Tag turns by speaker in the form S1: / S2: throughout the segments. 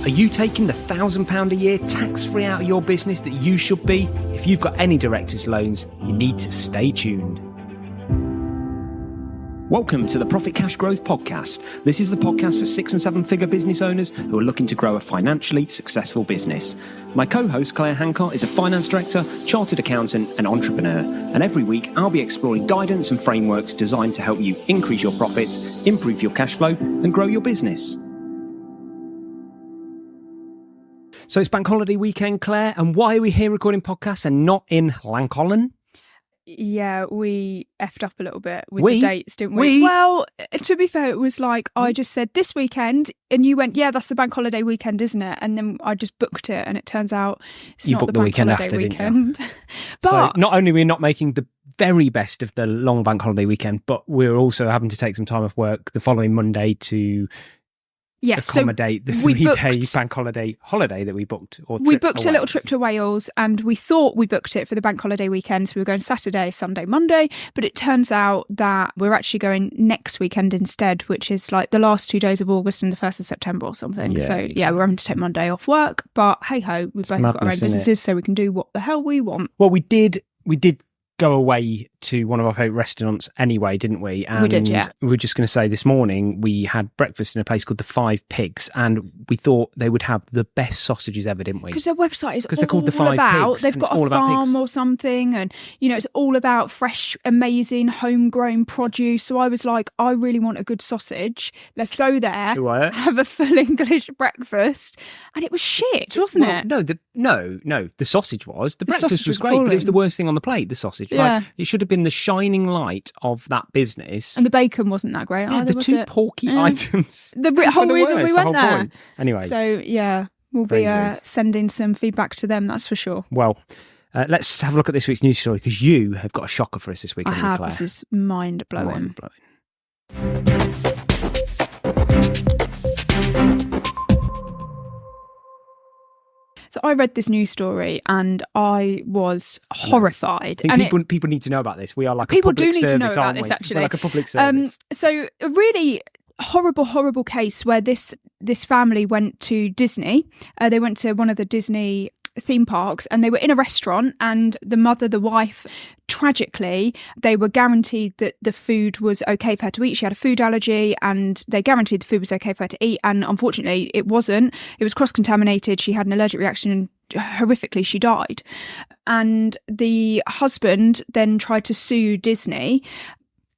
S1: Are you taking the £1,000 a year tax-free out of your business that you should be? If you've got any director's loans, you need to stay tuned. Welcome to the Profit Cash Growth Podcast. This is the podcast for 6- and 7-figure business owners who are looking to grow a financially successful business. My co-host, Claire Hancott, is a finance director, chartered accountant and entrepreneur. And every week, I'll be exploring guidance and frameworks designed to help you increase your profits, improve your cash flow and grow your business. So it's bank holiday weekend, Claire, and why are we here recording podcasts and not in Lancolin?
S2: Yeah, we effed up a little bit with the dates, didn't we? Well, to be fair, it was like I just said this weekend and you went, yeah, that's the bank holiday weekend, isn't it? And then I just booked it and it turns out it's not the bank holiday weekend. But
S1: so not only are we not making the very best of the long bank holiday weekend, but we're also having to take some time off work the following Monday to accommodate the 3-day bank holiday that we booked.
S2: We booked a little trip to Wales and we thought we booked it for the bank holiday weekend. So we were going Saturday, Sunday, Monday. But it turns out that we're actually going next weekend instead, which is like the last 2 days of August and the 1st of September or something. Yeah. So yeah, we're having to take Monday off work. But hey ho, we've both got our own businesses, so we can do what the hell we want.
S1: Well, we did go away to one of our favourite restaurants anyway, didn't we? And
S2: we did, yeah.
S1: We were just going to say this morning we had breakfast in a place called the Five Pigs and we thought they would have the best sausages ever, didn't we?
S2: Because their website is
S1: they're called the Five Pigs.
S2: They've got a farm or something and, you know, it's all about fresh, amazing, homegrown produce. So I was like, I really want a good sausage. Let's go there, have a full English breakfast. And it was shit, wasn't it?
S1: No, the sausage was. The breakfast was great, but it was the worst thing on the plate, the sausage.
S2: Yeah.
S1: Like, it should have been the shining light of that business.
S2: And the bacon wasn't that great either,
S1: the two porky items.
S2: The whole reason we went there.
S1: Point. Anyway.
S2: So, yeah, we'll be sending some feedback to them, that's for sure.
S1: Well, let's have a look at this week's news story because you have got a shocker for us this week.
S2: I have. Claire? This is mind-blowing. So I read this news story and I was horrified.
S1: I think people need to know about this. We are like a public service, aren't we? People do need to know about this, actually. We're like a public service.
S2: So a really horrible case where this family went to Disney. They went to one of the Disney theme parks and they were in a restaurant and the wife, tragically, they were guaranteed that the food was okay for her to eat. She had a food allergy and they guaranteed the food was okay for her to eat, and unfortunately it wasn't. It was cross-contaminated. She had an allergic reaction and horrifically she died. And the husband then tried to sue Disney.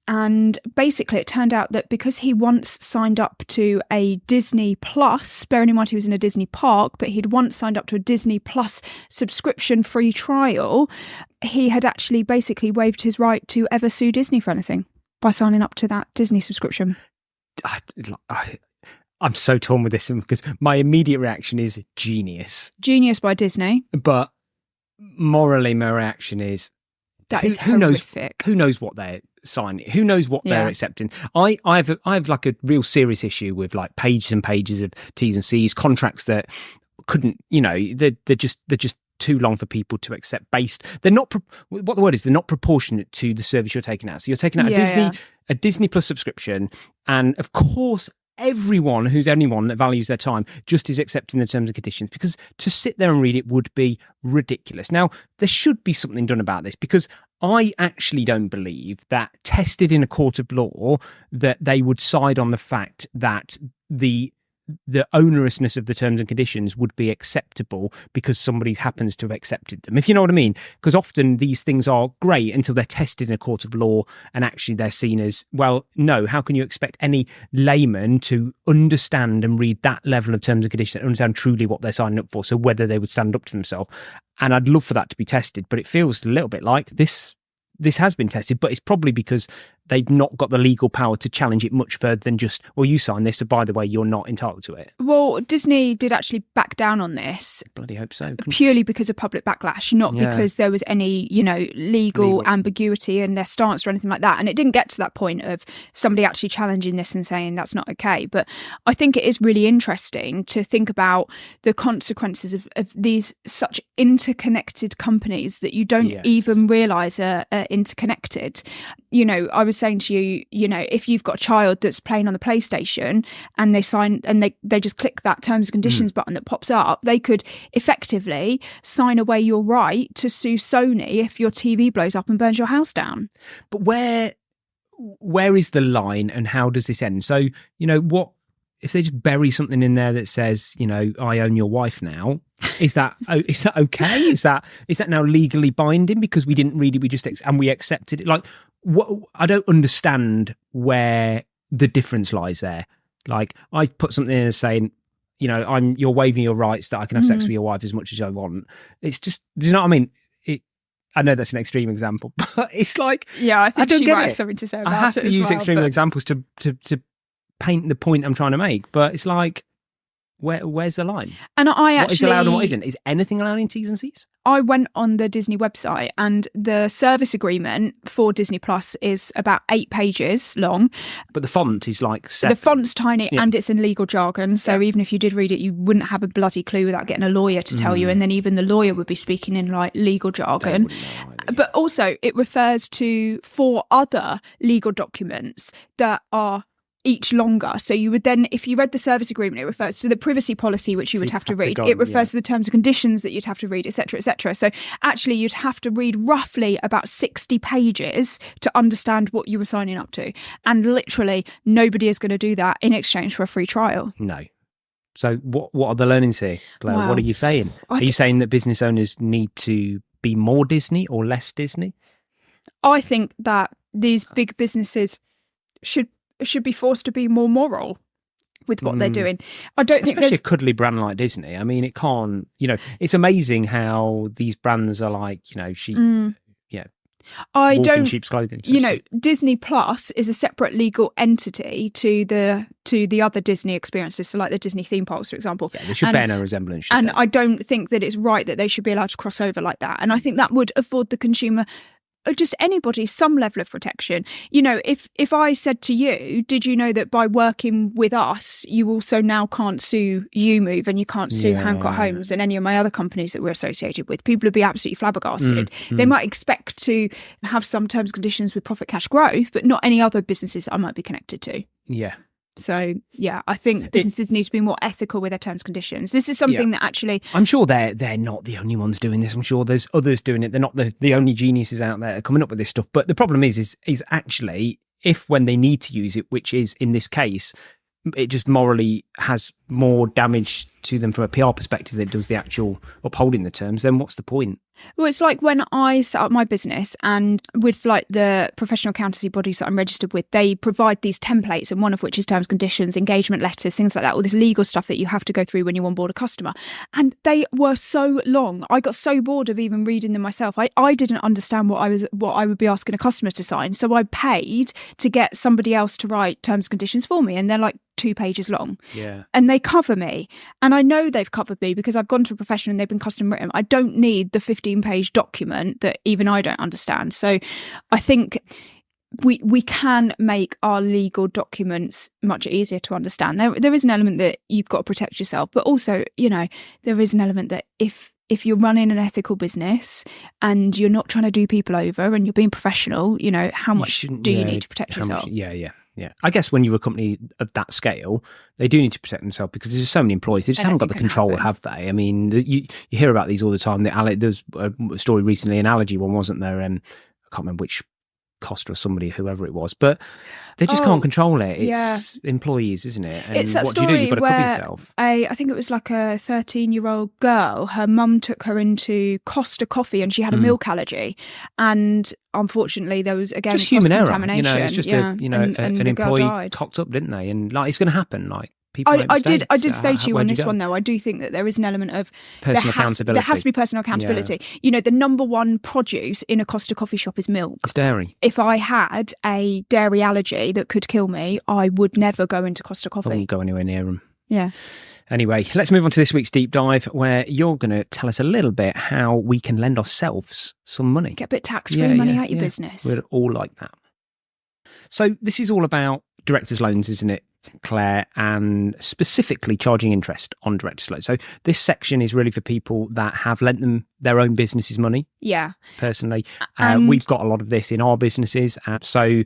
S2: And basically it turned out that because he once signed up to a Disney Plus, bearing in mind he was in a Disney park, but he'd once signed up to a Disney Plus subscription-free trial, he had actually basically waived his right to ever sue Disney for anything by signing up to that Disney subscription.
S1: I'm so torn with this because my immediate reaction is genius.
S2: Genius by Disney.
S1: But morally my reaction is
S2: that is horrific.
S1: Who knows what they're signing? Who knows what they're accepting? I have like a real serious issue with like pages and pages of T's and C's, contracts that couldn't, you know, they're just too long for people to accept. They're not what the word is. They're not proportionate to the service you're taking out. So you're taking out a Disney Plus subscription, and of course, anyone that values their time just is accepting the terms and conditions, because to sit there and read it would be ridiculous. Now, there should be something done about this, because I actually don't believe that, tested in a court of law, that they would side on the fact that the onerousness of the terms and conditions would be acceptable because somebody happens to have accepted them, if you know what I mean. Because often these things are great until they're tested in a court of law and actually they're seen as, well, no, how can you expect any layman to understand and read that level of terms and conditions and understand truly what they're signing up for, so whether they would stand up to themselves. And I'd love for that to be tested, but it feels a little bit like this has been tested, but it's probably because they've not got the legal power to challenge it much further than just, well, you signed this, so by the way, you're not entitled to it.
S2: Well, Disney did actually back down on this.
S1: Bloody hope so.
S2: Purely because of public backlash, not because there was any, legal ambiguity in their stance or anything like that. And it didn't get to that point of somebody actually challenging this and saying that's not okay. But I think it is really interesting to think about the consequences of these such interconnected companies that you don't even realise are interconnected. I was saying to you, you know, if you've got a child that's playing on the PlayStation and they sign and they just click that terms and conditions button that pops up, they could effectively sign away your right to sue Sony if your TV blows up and burns your house down.
S1: But where is the line, and how does this end? So, you know, what if they just bury something in there that says, you know, I own your wife now? Is that okay? Is that now legally binding because we didn't read it, we just and we accepted it? Like, what? I don't understand where the difference lies there. Like, I put something in saying, you know, you're waiving your rights that I can have sex with your wife as much as I want. It's just, do you know what I mean? I know that's an extreme example, but it's like,
S2: yeah, I think she might have
S1: it.
S2: something to say about it.
S1: I have to use extreme
S2: but...
S1: examples to paint the point I'm trying to make, but it's like, where's the line?
S2: And
S1: what is allowed and what isn't? Is anything allowed in T's and C's?
S2: I went on the Disney website, and the service agreement for Disney Plus is about 8 pages long.
S1: But the font is like 7.
S2: The font's tiny, and it's in legal jargon. So even if you did read it, you wouldn't have a bloody clue without getting a lawyer to tell you. And then even the lawyer would be speaking in like legal jargon. But also, it refers to 4 other legal documents that are each longer. So you would then, if you read the service agreement, it refers to the privacy policy, which you would have to read. It refers to the terms and conditions that you'd have to read, etc., etc. So actually, you'd have to read roughly about 60 pages to understand what you were signing up to. And literally, nobody is going to do that in exchange for a free trial.
S1: No. So what are the learnings here, Claire? Wow. What are you saying? Are you saying that business owners need to be more Disney or less Disney?
S2: I think that these big businesses should be forced to be more moral with what they're doing. I don't think
S1: especially a cuddly brand like Disney. I mean, it can't, you know, it's amazing how these brands are like, you know, sheep,
S2: I don't,
S1: sheep's clothing.
S2: You know, Disney Plus is a separate legal entity to the other Disney experiences, so like the Disney theme parks, for example.
S1: Yeah, they should bear no resemblance.
S2: And I don't think that it's right that they should be allowed to cross over like that. And I think that would afford the consumer, or just anybody, some level of protection. You know, if I said to you, did you know that by working with us, you also now can't sue UMove and you can't sue Hancott Homes and any of my other companies that we're associated with? People would be absolutely flabbergasted. They might expect to have some terms and conditions with profit cash growth, but not any other businesses I might be connected to.
S1: Yeah.
S2: So, yeah, I think businesses need to be more ethical with their terms and conditions. This is something that actually...
S1: I'm sure they're not the only ones doing this. I'm sure there's others doing it. They're not the only geniuses out there coming up with this stuff. But the problem is actually, if when they need to use it, which is in this case, it just morally has more damage to them from a PR perspective than it does the actual upholding the terms, then what's the point?
S2: Well, it's like when I set up my business, and with like the professional accountancy bodies that I'm registered with, they provide these templates, and one of which is terms, conditions, engagement letters, things like that, all this legal stuff that you have to go through when you onboard a customer. And they were so long. I got so bored of even reading them myself. I didn't understand what I would be asking a customer to sign. So I paid to get somebody else to write terms and conditions for me, and they're like 2 pages long.
S1: Yeah.
S2: And they cover me. And I know they've covered me because I've gone to a professional and they've been custom written. I don't need the 15-page document that even I don't understand. So I think we can make our legal documents much easier to understand. There is an element that you've got to protect yourself, but also, you know, there is an element that if you're running an ethical business and you're not trying to do people over and you're being professional, you know, how much do you need to protect yourself?
S1: Yeah. I guess when you're a company of that scale, they do need to protect themselves because there's so many employees. They just haven't got the control, have they? I mean, you hear about these all the time. There's a story recently, an allergy one, wasn't there? I can't remember which Costa or somebody, whoever it was, but they just can't control it. It's employees, isn't it? And
S2: it's that
S1: what
S2: story
S1: do you do? You've got to
S2: where
S1: cover yourself.
S2: I think it was like a 13-year-old girl. Her mum took her into Costa coffee and she had a milk allergy. And unfortunately, there was, again,
S1: just human error.
S2: Contamination.
S1: You know, it's just an employee cocked up, didn't they? And like, it's going to happen. Like, I did say to you on this one, though, I do think that there is an element of personal accountability.
S2: There has to be personal accountability. Yeah. You know, the number one produce in a Costa coffee shop is milk.
S1: It's dairy.
S2: If I had a dairy allergy that could kill me, I would never go into Costa coffee.
S1: I wouldn't go anywhere near them.
S2: Yeah.
S1: Anyway, let's move on to this week's deep dive, where you're going to tell us a little bit how we can lend ourselves some money.
S2: Get a bit tax-free money out your business.
S1: We're all like that. So this is all about directors' loans, isn't it, Claire, and specifically charging interest on directors' loans. So this section is really for people that have lent them their own businesses money.
S2: Yeah.
S1: Personally, we've got a lot of this in our businesses. So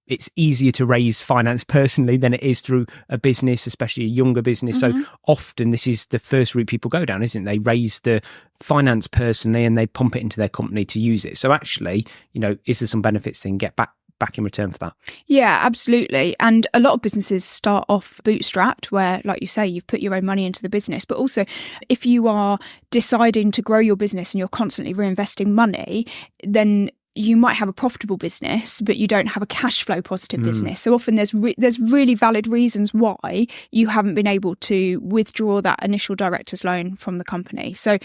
S1: it's easier to raise finance personally than it is through a business, especially a younger business. So often this is the first route people go down, isn't it? They raise the finance personally and they pump it into their company to use it. So actually, is there some benefits they can get back in return for that?
S2: Yeah, absolutely. And a lot of businesses start off bootstrapped, where, like you say, you've put your own money into the business. But also, if you are deciding to grow your business and you're constantly reinvesting money, then you might have a profitable business, but you don't have a cash flow positive business. So often there's really valid reasons why you haven't been able to withdraw that initial director's loan from the company. So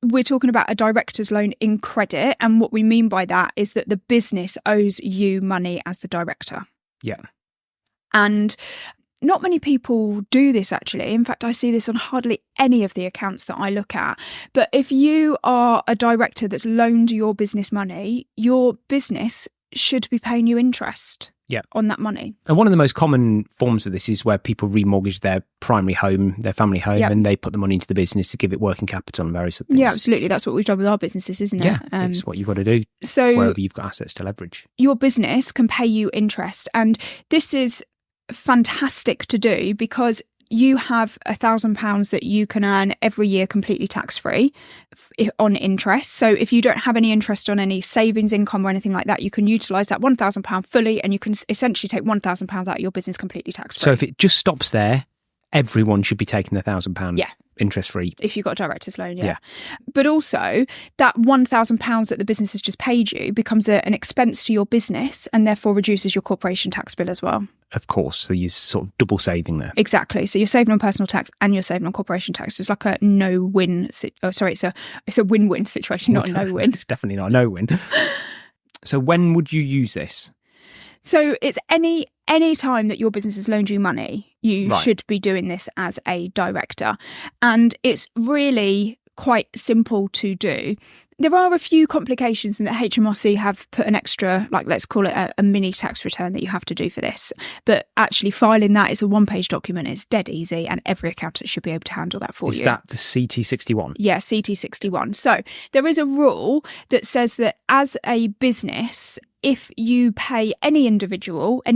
S2: we're talking about a director's loan in credit. And what we mean by that is that the business owes you money as the director.
S1: Yeah.
S2: And not many people do this, actually. In fact, I see this on hardly any of the accounts that I look at. But if you are a director that's loaned your business money, your business should be paying you interest on that money.
S1: And one of the most common forms of this is where people remortgage their primary home, their family home, and they put the money into the business to give it working capital and various other things.
S2: Yeah, absolutely. That's what we've done with our businesses, isn't it?
S1: Yeah, it's what you've got to do wherever you've got assets to leverage.
S2: Your business can pay you interest. And this is fantastic to do because you have £1,000 that you can earn every year completely tax-free on interest. So if you don't have any interest on any savings income or anything like that, you can utilise that £1,000 fully, and you can essentially take £1,000 out of your business completely tax-free.
S1: So if it just stops there, everyone should be taking the £1,000 interest-free.
S2: If you've got a director's loan, yeah. But also, that £1,000 that the business has just paid you becomes an expense to your business and therefore reduces your corporation tax bill as well.
S1: Of course, so you're sort of double saving there.
S2: Exactly. So you're saving on personal tax and you're saving on corporation tax. It's like a no-win. It's a win-win situation, not a no-win.
S1: It's definitely not a no-win. So when would you use this?
S2: So it's any time that your business has loaned you money, you should be doing this as a director. And it's really quite simple to do. There are a few complications in that HMRC have put an extra, let's call it a mini tax return that you have to do for this. But actually filing that is a one-page document. It's dead easy, and every accountant should be able to handle that for you.
S1: Is that the CT61?
S2: Yeah, CT61. So there is a rule that says that as a business, if you pay any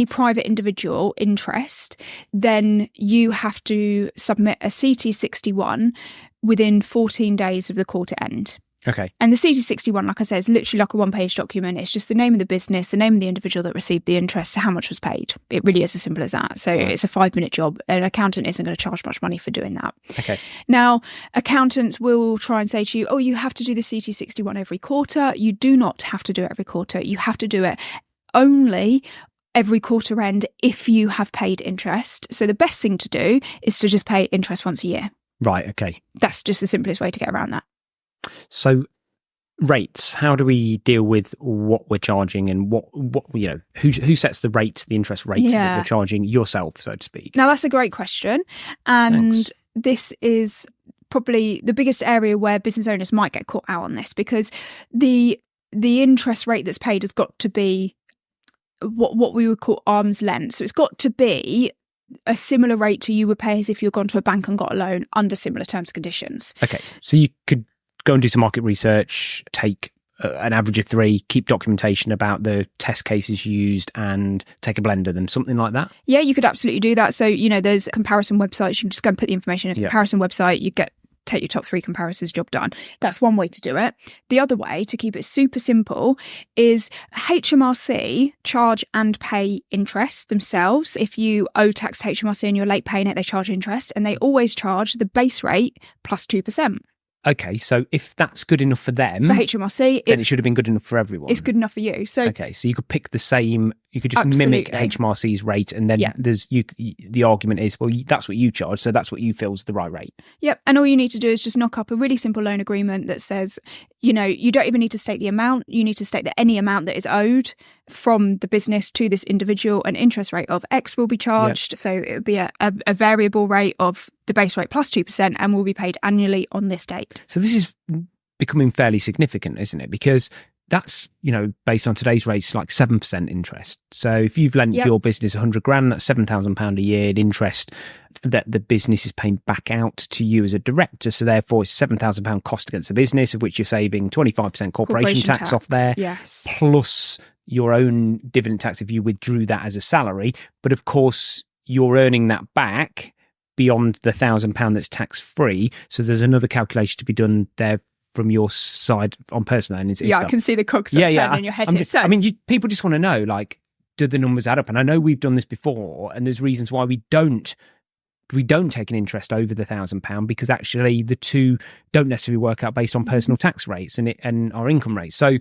S2: private individual interest, then you have to submit a CT61 within 14 days of the quarter end.
S1: Okay.
S2: And the CT61, like I said, is literally like a one-page document. It's just the name of the business, the name of the individual that received the interest, how much was paid. It really is as simple as that. So it's a 5-minute job. An accountant isn't going to charge much money for doing that.
S1: Okay.
S2: Now, accountants will try and say to you, you have to do the CT61 every quarter. You do not have to do it every quarter. You have to do it only every quarter end if you have paid interest. So the best thing to do is to just pay interest once a year.
S1: Right, okay.
S2: That's just the simplest way to get around that.
S1: So rates, how do we deal with what we're charging, and what who sets the rates, the interest rates that we're charging yourself, so to speak?
S2: Now, that's a great question. And
S1: Thanks.
S2: This is probably the biggest area where business owners might get caught out on this, because the interest rate that's paid has got to be what we would call arm's length. So it's got to be a similar rate to you would pay as if you'd gone to a bank and got a loan under similar terms and conditions.
S1: Okay, so you could go and do some market research, take an average of 3, keep documentation about the test cases used, and take a blend of them, something like that?
S2: Yeah, you could absolutely do that. So, there's comparison websites. You can just go and put the information in a comparison website. You take your top 3 comparisons, job done. That's one way to do it. The other way, to keep it super simple, is HMRC charge and pay interest themselves. If you owe tax to HMRC and you're late paying it, they charge interest, and they always charge the base rate plus 2%.
S1: Okay, so if that's good enough for them,
S2: for HMRC,
S1: then it should have been good enough for everyone.
S2: It's good enough for you. So
S1: okay, so you could pick the same. You could just mimic HMRC's rate, and then the argument is, well, that's what you charge, so that's what you feel is the right rate.
S2: Yep, and all you need to do is just knock up a really simple loan agreement that says, you don't even need to state the amount. You need to state that any amount that is owed from the business to this individual, an interest rate of X will be charged. Yep. So it would be a variable rate of the base rate plus 2%, and will be paid annually on this date.
S1: So this is becoming fairly significant, isn't it? Because that's, based on today's rates, like 7% interest. So if you've lent your business 100 grand, that's £7,000 a year in interest that the business is paying back out to you as a director. So therefore it's £7,000 cost against the business, of which you're saving 25% corporation tax off there, plus your own dividend tax if you withdrew that as a salary. But of course, you're earning that back beyond the £1,000 that's tax free. So there's another calculation to be done there from your side on personal earnings.
S2: I can see the cogs turning in your head here.
S1: People just want to know, like, do the numbers add up? And I know we've done this before, and there's reasons why we don't take an interest over the £1,000, because actually the two don't necessarily work out based on personal tax rates and our income rates. So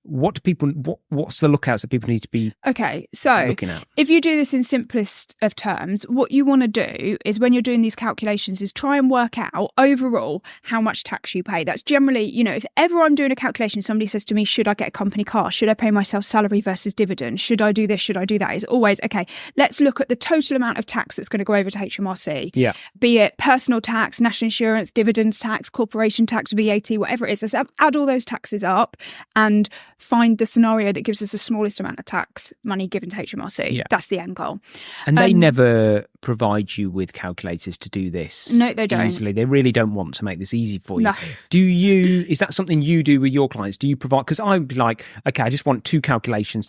S1: what's the lookouts that people need to be looking at? If
S2: you do this in simplest of terms, what you want to do is, when you're doing these calculations, is try and work out overall how much tax you pay. That's generally, if ever I'm doing a calculation, somebody says to me, should I get a company car? Should I pay myself salary versus dividend? Should I do this? Should I do that? It's always, okay, let's look at the total amount of tax that's going to go over to HMRC.
S1: Yeah.
S2: Be it personal tax, national insurance, dividends tax, corporation tax, VAT, whatever it is. Let's add all those taxes up and find the scenario that gives us the smallest amount of tax money given to HMRC.
S1: Yeah.
S2: That's the end goal.
S1: And they never provide you with calculators to do this.
S2: No, they don't.
S1: Easily. They really don't want to make this easy for you.
S2: No.
S1: Is that something you do with your clients? Do you provide, because I'd be like, okay, I just want two calculations,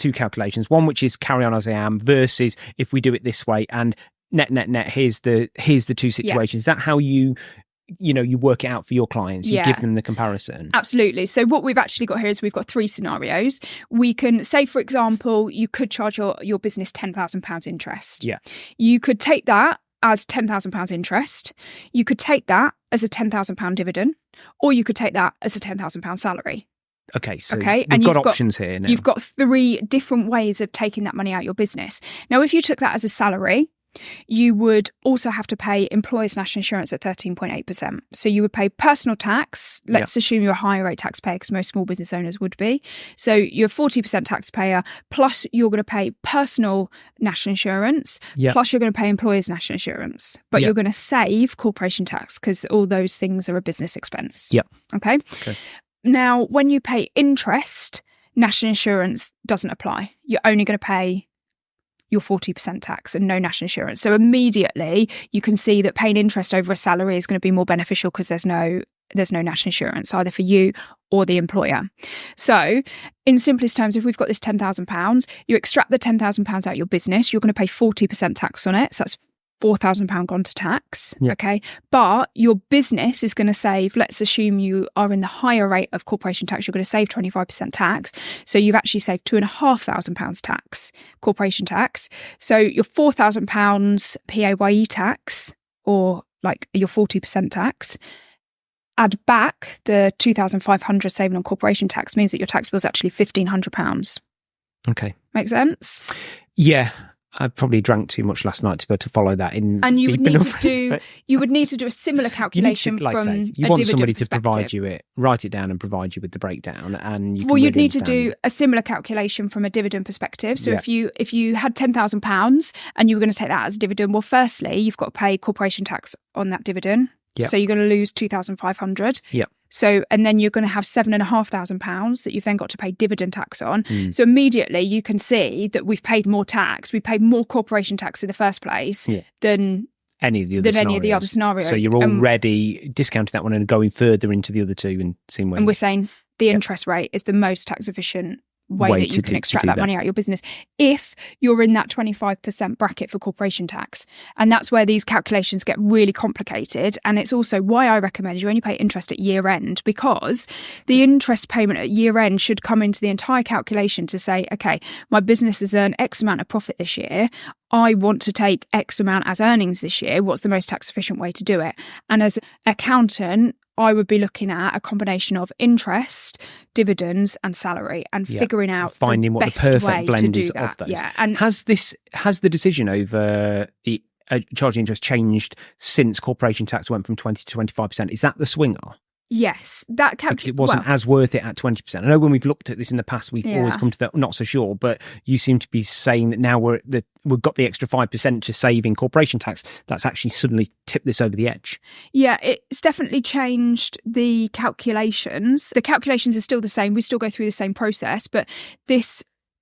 S1: one which is carry on as I am versus if we do it this way, and net, here's the two situations. Is that how you work it out for your clients? You give them the comparison?
S2: Absolutely. So what we've actually got here is we've got three scenarios. We can say, for example, you could charge your business £10,000 interest.
S1: Yeah.
S2: You could take that as £10,000 interest. You could take that as a £10,000 dividend, or you could take that as a £10,000 salary.
S1: Okay, so we've got options here now.
S2: You've got three different ways of taking that money out of your business. Now, if you took that as a salary, you would also have to pay employers' national insurance at 13.8%. So you would pay personal tax. Let's assume you're a higher rate taxpayer, because most small business owners would be. So you're a 40% taxpayer, plus you're going to pay personal national insurance, plus you're going to pay employers' national insurance. But you're going to save corporation tax, because all those things are a business expense.
S1: Yeah.
S2: Okay. Now, when you pay interest, national insurance doesn't apply. You're only going to pay your 40% tax and no national insurance. So immediately you can see that paying interest over a salary is going to be more beneficial, because there's no national insurance either for you or the employer. So in simplest terms, if we've got this £10,000, you extract the £10,000 out of your business, you're going to pay 40% tax on it. So that's £4,000 gone to tax. Okay. But your business is going to save, let's assume you are in the higher rate of corporation tax, you're going to save 25% tax. So you've actually saved £2,500 tax, corporation tax. So your £4,000 PAYE tax, or like your 40% tax, add back the £2,500 saving on corporation tax, means that your tax bill is actually £1,500.
S1: Okay.
S2: Make sense?
S1: Yeah. I probably drank too much last night to be able to follow that in.
S2: And you would need to do a similar calculation
S1: you want somebody to provide you it, write it down and provide you with the breakdown, and
S2: you'd need to do a similar calculation from a dividend perspective. So if you had £10,000 and you were going to take that as a dividend, well, firstly, you've got to pay corporation tax on that dividend.
S1: Yep.
S2: So you're going to lose £2,500.
S1: Yeah.
S2: So, and then you're going to have £7,500 that you've then got to pay dividend tax on. So immediately you can see that we've paid more tax. We paid more corporation tax in the first place than any of the other scenarios.
S1: So you're already discounting that one and going further into the other two and seeing where.
S2: And we're saying the interest rate is the most tax efficient way that you can extract that money out of your business if you're in that 25% bracket for corporation tax. And that's where these calculations get really complicated. And it's also why I recommend you only pay interest at year end, because the interest payment at year end should come into the entire calculation to say, okay, my business has earned X amount of profit this year. I want to take X amount as earnings this year. What's the most tax efficient way to do it? And as an accountant, I would be looking at a combination of interest, dividends, and salary, and figuring out
S1: finding what the perfect blend is of those.
S2: Yeah, and
S1: has the decision over the charging interest changed since corporation tax went from 20 to 25%? Is that the swinger?
S2: Yes, that
S1: because it wasn't as worth it at 20%. I know when we've looked at this in the past, we've always come to that not so sure, but you seem to be saying that now we've got the extra 5% to save in corporation tax. That's actually suddenly tipped this over the edge.
S2: Yeah, it's definitely changed the calculations. The calculations are still the same. We still go through the same process, but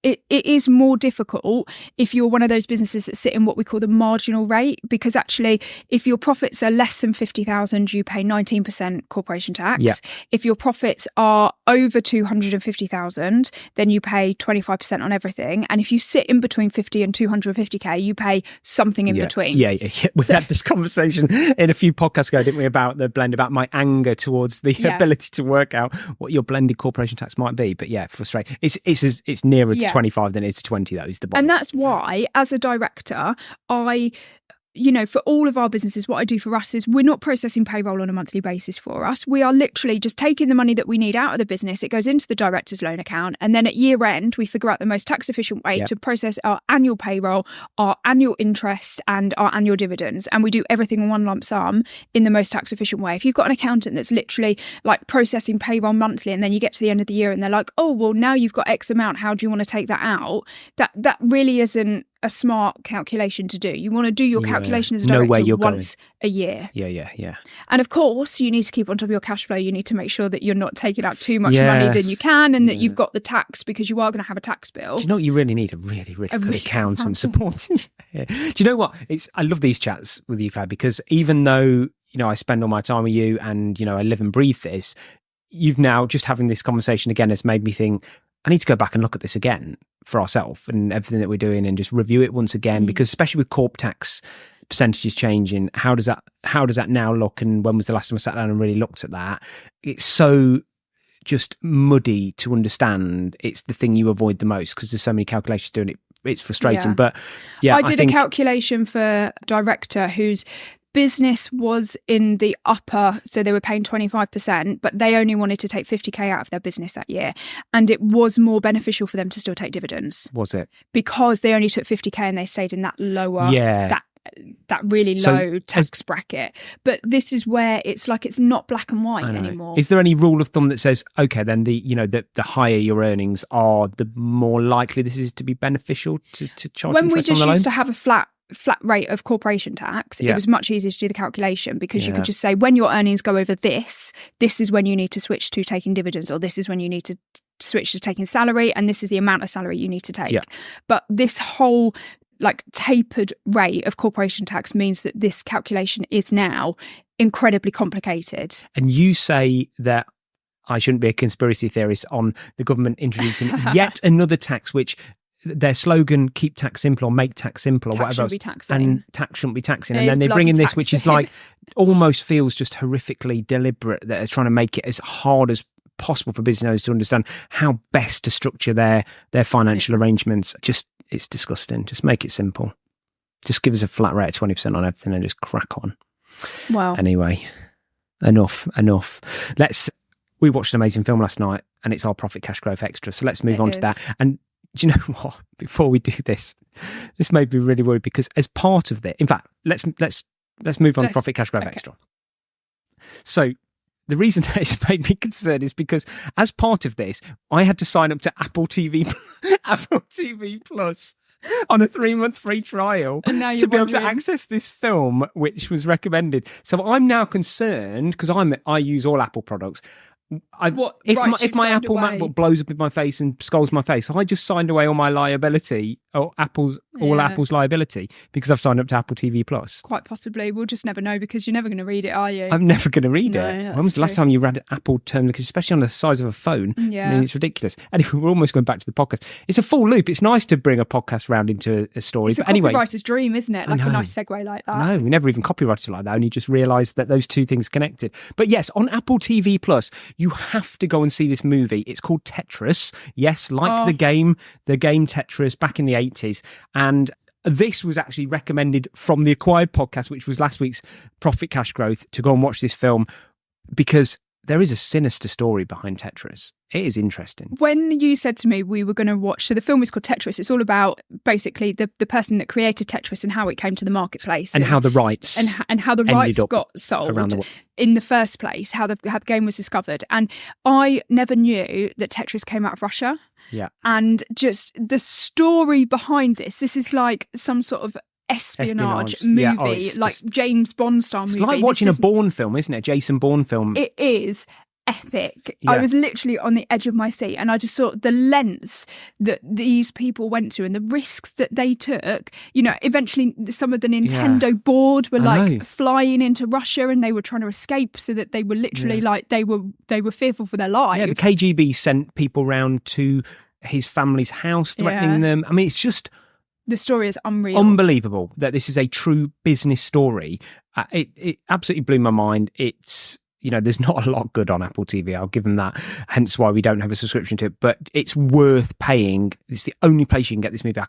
S2: it is more difficult if you're one of those businesses that sit in what we call the marginal rate, because actually if your profits are less than 50,000, you pay 19% corporation tax.
S1: Yeah.
S2: If your profits are over 250,000, then you pay 25% on everything. And if you sit in between 50 and 250k, you pay something in between.
S1: Yeah. We had this conversation in a few podcasts ago, didn't we, about the blend, about my anger towards the ability to work out what your blended corporation tax might be. But yeah, frustrating. It's nearer to 25 than it is to 20, though, is the bottom.
S2: And that's why, as a director, for all of our businesses, what I do for us is we're not processing payroll on a monthly basis for us. We are literally just taking the money that we need out of the business. It goes into the director's loan account. And then at year end, we figure out the most tax efficient way to process our annual payroll, our annual interest and our annual dividends. And we do everything in one lump sum in the most tax efficient way. If you've got an accountant that's literally like processing payroll monthly, and then you get to the end of the year and they're like, oh, well, now you've got X amount, how do you want to take that out? That really isn't a smart calculation to do. You want to do your calculation as a director once a year.
S1: Yeah.
S2: And of course, you need to keep on top of your cash flow. You need to make sure that you're not taking out too much money than you can, and that you've got the tax, because you are going to have a tax bill.
S1: Do you know what you really need? A really good accountant supporting you. Do you know what? I love these chats with you, Claire, because even though, I spend all my time with you and, I live and breathe this, you've now just having this conversation again has made me think, I need to go back and look at this again for ourselves and everything that we're doing, and just review it once again, because especially with corp tax percentages changing, how does that now look? And when was the last time I sat down and really looked at that? It's so just muddy to understand. It's the thing you avoid the most because there's so many calculations doing it. It's frustrating. But
S2: I did a calculation for director whose business was in the upper, so they were paying 25%, but they only wanted to take 50k out of their business that year, and it was more beneficial for them to still take dividends.
S1: Was it? Because
S2: they only took 50k and they stayed in that lower, that really low tax bracket. But this is where it's like it's not black and white anymore.
S1: Is there any rule of thumb that says, okay, then the higher your earnings are, the more likely this is to be beneficial to charge
S2: when
S1: interest
S2: we
S1: on the loan?
S2: just used to have a flat rate of corporation tax, it was much easier to do the calculation, because you could just say, when your earnings go over this is when you need to switch to taking dividends, or this is when you need to switch to taking salary, and this is the amount of salary you need to take. But this whole tapered rate of corporation tax means that this calculation is now incredibly complicated.
S1: And you say that I shouldn't be a conspiracy theorist on the government introducing yet another tax, which their slogan, keep tax simple or make tax simple or
S2: tax
S1: whatever
S2: else.
S1: And tax shouldn't be taxing. And then they bring in this, which is almost feels just horrifically deliberate, that they're trying to make it as hard as possible for business owners to understand how best to structure their financial arrangements. Just, it's disgusting. Just make it simple. Just give us a flat rate of 20% on everything and just crack on.
S2: Wow.
S1: Anyway, enough. We watched an amazing film last night, and it's our Profit Cash Growth Extra. So let's move on to that. And do you know what? Before we do this made me really worried, because as part of it, in fact, let's move on to Profit Cash Growth Extra. So the reason that it's made me concerned is because as part of this, I had to sign up to Apple TV Plus on a 3-month free trial to be able to access this film, which was recommended. So I'm now concerned, because I use all Apple products. If my Apple MacBook blows up in my face and scolds my face, I just signed away all my liability, or Apple's liability, because I've signed up to Apple TV Plus.
S2: Quite possibly. We'll just never know, because you're never going to read it, are you?
S1: I'm never going to read it. When was the last time you read Apple terms, especially on the size of a phone?
S2: Yeah.
S1: I mean, it's ridiculous. Anyway, we're almost going back to the podcast. It's a full loop. It's nice to bring a podcast round into a story.
S2: It's a copywriter's dream, isn't it? Like a nice segue like that.
S1: No, we never even copyrighted it like that. And you just realised that those two things connected. But yes, on Apple TV Plus, you have to go and see this movie. It's called Tetris. Yes, the game Tetris back in the 80s. And this was actually recommended from the Acquired podcast, which was last week's Profit Cash Growth, to go and watch this film, because there is a sinister story behind Tetris. It is interesting.
S2: When you said to me we were going to watch, so the film is called Tetris. It's all about basically the person that created Tetris and how it came to the marketplace,
S1: and how the rights
S2: and how the rights got sold
S1: around the world
S2: in the first place. How the game was discovered, and I never knew that Tetris came out of Russia.
S1: Yeah,
S2: and just the story behind this. This is like some sort of espionage movie, like just, James Bond style movie.
S1: It's like watching a Bourne film, isn't it? A Jason Bourne film.
S2: It is epic. Yeah. I was literally on the edge of my seat, and I just saw the lengths that these people went to and the risks that they took. You know, eventually some of the Nintendo board were like flying into Russia, and they were trying to escape, so that they were literally like they were fearful for their lives.
S1: Yeah, the KGB sent people round to his family's house, threatening them. I mean, it's just.
S2: The story is unreal.
S1: Unbelievable that this is a true business story. It absolutely blew my mind. It's, you know, there's not a lot good on Apple TV. I'll give them that. Hence why we don't have a subscription to it. But it's worth paying. It's the only place you can get this movie.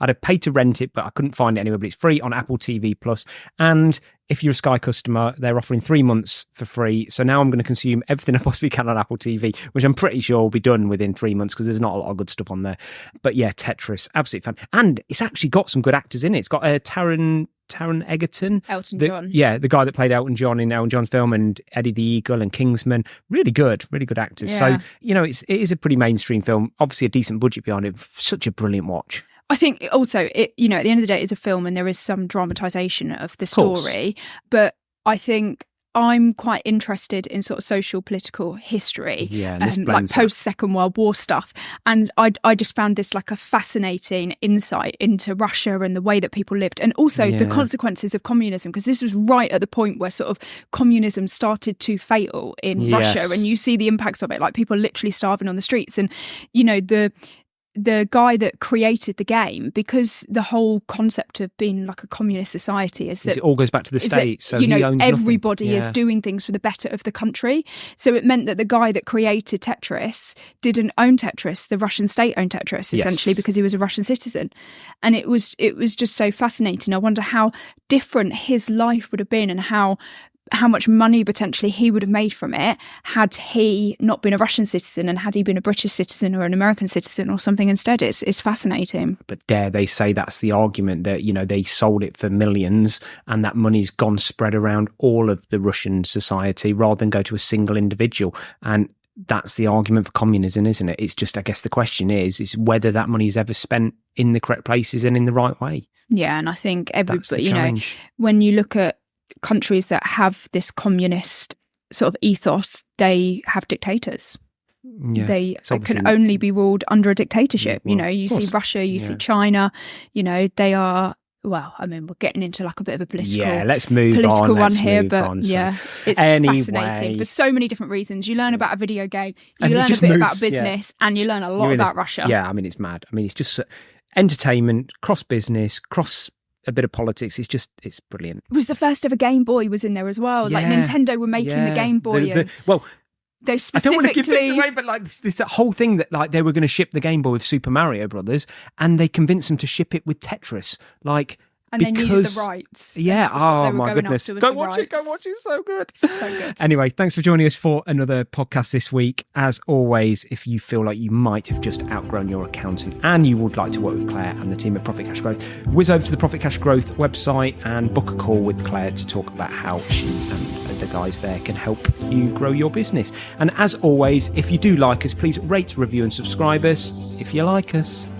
S1: I'd have paid to rent it, but I couldn't find it anywhere. But it's free on Apple TV Plus. And if you're a Sky customer, they're offering 3 months for free. So now I'm going to consume everything I possibly can on Apple TV, which I'm pretty sure will be done within 3 months because there's not a lot of good stuff on there. But yeah, Tetris, absolutely fun. And it's actually got some good actors in it. It's got Taron Egerton.
S2: Elton John.
S1: Yeah, the guy that played Elton John in Elton John's film, and Eddie the Eagle and Kingsman. Really good actors. Yeah. So, you know, it is a pretty mainstream film. Obviously a decent budget behind it. Such a brilliant watch. I
S2: think also, you know, at the end of the day, it's a film and there is some dramatisation of the story. But I think I'm quite interested in sort of social political history, like post-Second World War stuff. And I just found this like a fascinating insight into Russia and the way that people lived, and also the consequences of communism, because this was right at the point where sort of communism started to fail in Russia, and you see the impacts of it, like people literally starving on the streets. And, you know, the guy that created the game, because the whole concept of being like a communist society is that
S1: it all goes back to the state, so
S2: you know,
S1: he owns
S2: everybody is doing things for the better of the country. So it meant that the guy that created Tetris didn't own Tetris. The Russian state owned Tetris, essentially, because he was a Russian citizen. And it was just so fascinating. I wonder how different his life would have been, and how much money potentially he would have made from it had he not been a Russian citizen, and had he been a British citizen or an American citizen or something instead. It's fascinating.
S1: But dare they say that's the argument, that, you know, they sold it for millions and that money's gone spread around all of the Russian society rather than go to a single individual. And that's the argument for communism, isn't it? It's just, I guess the question is whether that money is ever spent in the correct places and in the right way.
S2: Yeah, and I think everybody, you know, when you look at countries that have this communist sort of ethos, they have dictators. Yeah, they can only be ruled under a dictatorship. You know, you see Russia, you see China, you know, they are, well, I mean, we're getting into like a bit of a political
S1: let's move on.
S2: One here, but it's fascinating for so many different reasons. You learn about a video game, you learn a bit about business, and you learn a lot about Russia.
S1: Yeah, I mean, it's mad. I mean, it's just entertainment, cross business, cross a bit of politics. It's brilliant.
S2: It was the first ever Game Boy was in there as well. Like Nintendo were making the Game Boy.
S1: Well,
S2: they specifically,
S1: I don't want to give things away, but like this whole thing that like they were going to ship the Game Boy with Super Mario Brothers, and they convinced them to ship it with Tetris. Like,
S2: and they needed the rights.
S1: Yeah. Oh my goodness. Go watch it. It's so good. So good. Anyway, thanks for joining us for another podcast this week. As always, if you feel like you might have just outgrown your accountant and you would like to work with Claire and the team at Profit Cash Growth, whiz over to the Profit Cash Growth website and book a call with Claire to talk about how she and the guys there can help you grow your business. And as always, if you do like us, please rate, review and subscribe us if you like us.